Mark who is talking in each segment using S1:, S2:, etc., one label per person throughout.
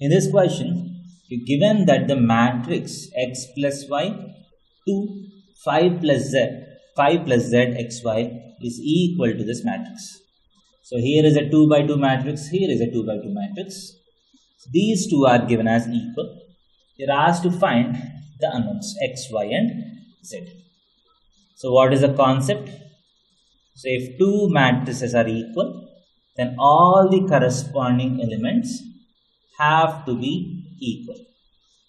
S1: In this question, you're given that the matrix x plus y 2, 5 plus z xy is equal to this matrix. So here is a 2 by 2 matrix, here is a 2 by 2 matrix. These two are given as equal. You're asked to find the unknowns x, y and z. So what is the concept? So if two matrices are equal, then all the corresponding elements have to be equal.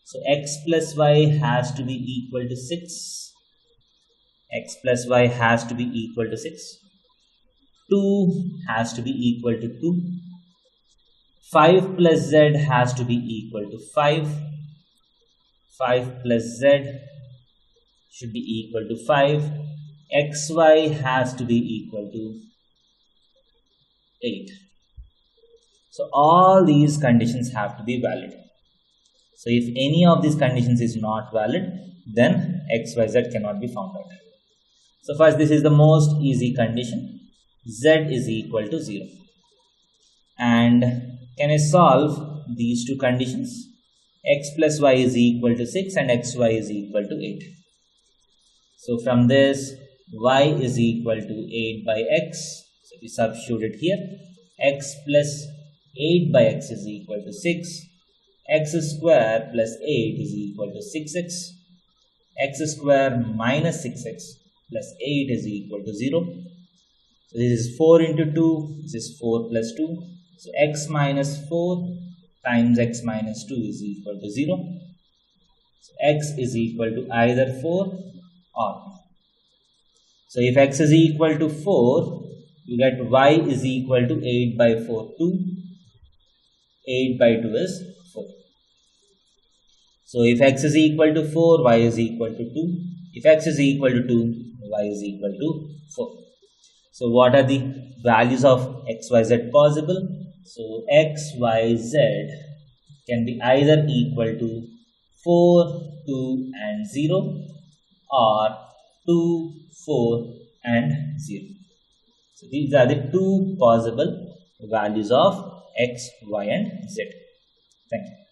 S1: So x plus y has to be equal to 6. X plus y has to be equal to 6. 2 has to be equal to 2. 5 plus z has to be equal to 5. 5 plus z should be equal to 5. Xy has to be equal to 8. So all these conditions have to be valid. So if any of these conditions is not valid, then xyz cannot be found out. So first, this is the most easy condition. Z is equal to 0. And can I solve these two conditions? X plus y is equal to 6 and xy is equal to 8. So from this, y is equal to 8 by x. So we substitute it here. X plus 8 by x is equal to 6. X square plus 8 is equal to 6x. X square minus 6x plus 8 is equal to 0. So this is 4 into 2. This is 4 plus 2. So x minus 4 times x minus 2 is equal to 0. So x is equal to either 4 or. So if x is equal to 4, you get y is equal to 8 by 4, 2. 8 by 2 is 4. So if x is equal to 4, y is equal to 2. If x is equal to 2, y is equal to 4. So what are the values of x, y, z possible? So x, y, z can be either equal to 4, 2 and 0 or 2, 4 and 0. So these are the two possible values of x, y and z. Thank you.